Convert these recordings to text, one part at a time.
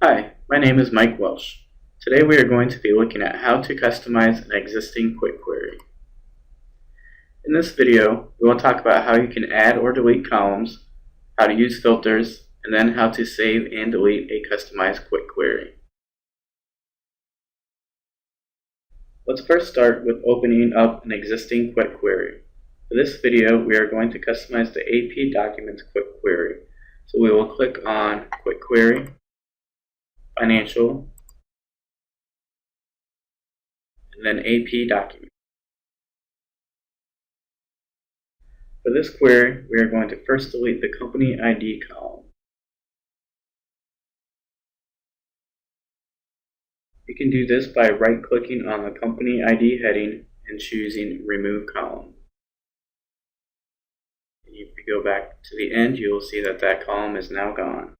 Hi, my name is Mike Welsh. Today we are going to be looking at how to customize an existing quick query. In this video, we will talk about how you can add or delete columns, how to use filters, and then how to save and delete a customized quick query. Let's first start with opening up an existing quick query. For this video, we are going to customize the AP Documents quick query. So we will click on Quick Query, Financial, and then AP Document. For this query, we are going to first delete the company ID column. You can do this by right-clicking on the company ID heading and choosing Remove Column. And if you go back to the end, you will see that that column is now gone.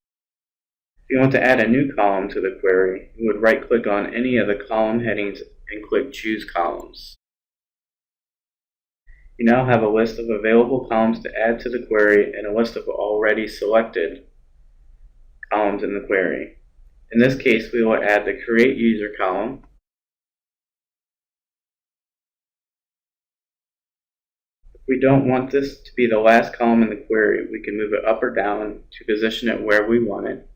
If you want to add a new column to the query, you would right-click on any of the column headings and click Choose Columns. You now have a list of available columns to add to the query and a list of already selected columns in the query. In this case, we will add the Create User column. If we don't want this to be the last column in the query, we can move it up or down to position it where we want it.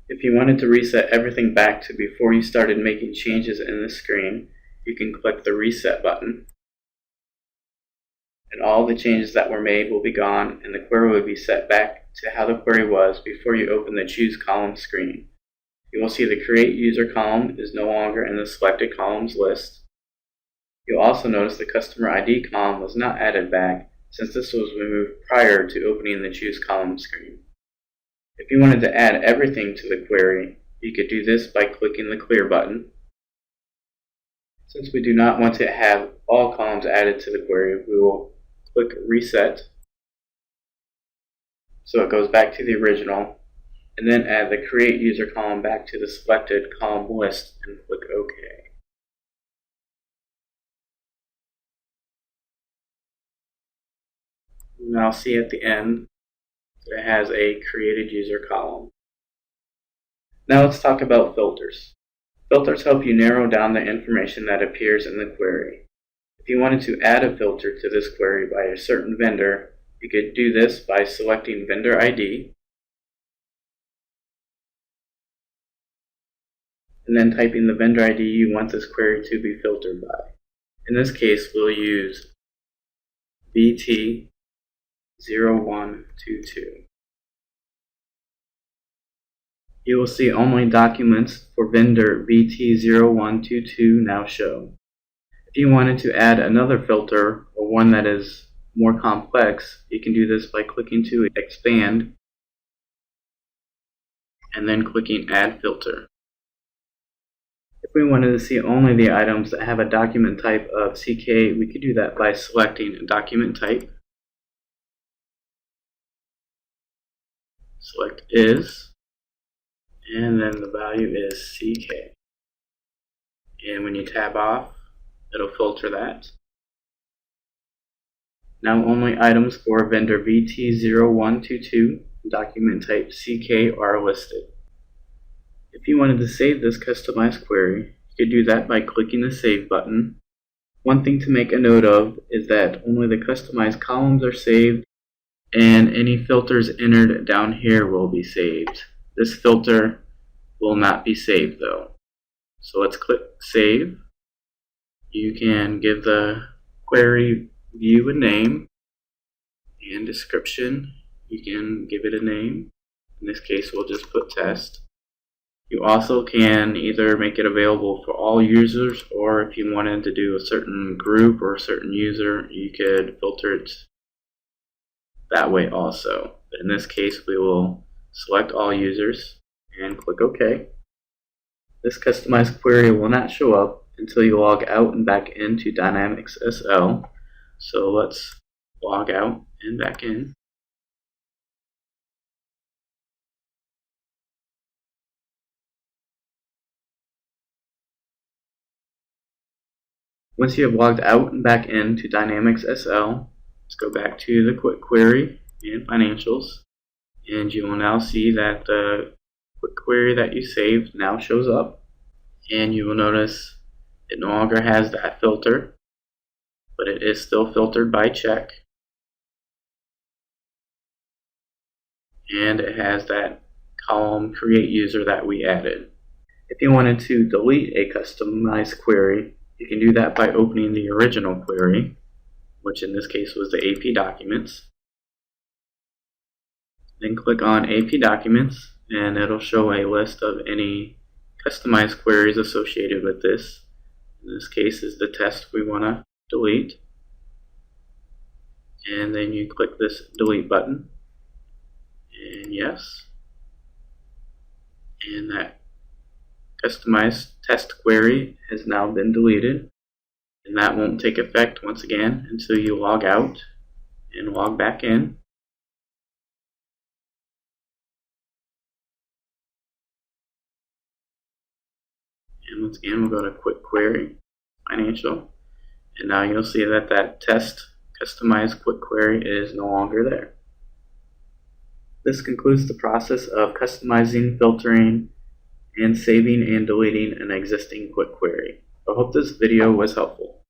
If you wanted to reset everything back to before you started making changes in the screen, you can click the Reset button. And all the changes that were made will be gone, and the query will be set back to how the query was before you open the Choose Column screen. You will see the Create User column is no longer in the selected columns list. You'll also notice the Customer ID column was not added back since this was removed prior to opening the Choose Column screen. If you wanted to add everything to the query, you could do this by clicking the Clear button. Since we do not want to have all columns added to the query, we will click Reset so it goes back to the original, and then add the Create User column back to the selected column list and click OK. Now see at the end that it has a Created User column. Now let's talk about filters. Filters help you narrow down the information that appears in the query. If you wanted to add a filter to this query by a certain vendor, you could do this by selecting Vendor ID and then typing the vendor ID you want this query to be filtered by. In this case, we'll use BT0122. You will see only documents for vendor BT0122 now show. If you wanted to add another filter or one that is more complex, you can do this by clicking to expand and then clicking Add Filter. If we wanted to see only the items that have a document type of CK, we could do that by selecting a document type. Select Is, and then the value is CK. And when you tab off, it'll filter that. Now only items for vendor BT0122 document type CK are listed. If you wanted to save this customized query, you could do that by clicking the Save button. One thing to make a note of is that only the customized columns are saved, and any filters entered down here will be saved. This filter will not be saved though. So let's click Save. You can give the query view a name and description. You can give it a name. In this case, we'll just put Test. You also can either make it available for all users, or if you wanted to do a certain group or a certain user, you could filter it that way also. But in this case, we will select all users and click OK. This customized query will not show up until you log out and back into Dynamics SL. So let's log out and back in. Once you have logged out and back into Dynamics SL, let's go back to the Quick Query and Financials. And you will now see that the quick query that you saved now shows up. And you will notice it no longer has that filter, but it is still filtered by check. And it has that column create user that we added. If you wanted to delete a customized query, you can do that by opening the original query, which in this case was the AP documents. Then click on AP documents, and it'll show a list of any customized queries associated with this. In this case is the test we want to delete. And then you click this delete button, and yes. And that customized test query has now been deleted, and that won't take effect once again until you log out and log back in. And once again, we'll go to quick query, financial, and now you'll see that that test customized quick query is no longer there. This concludes the process of customizing, filtering, and saving and deleting an existing quick query. I hope this video was helpful.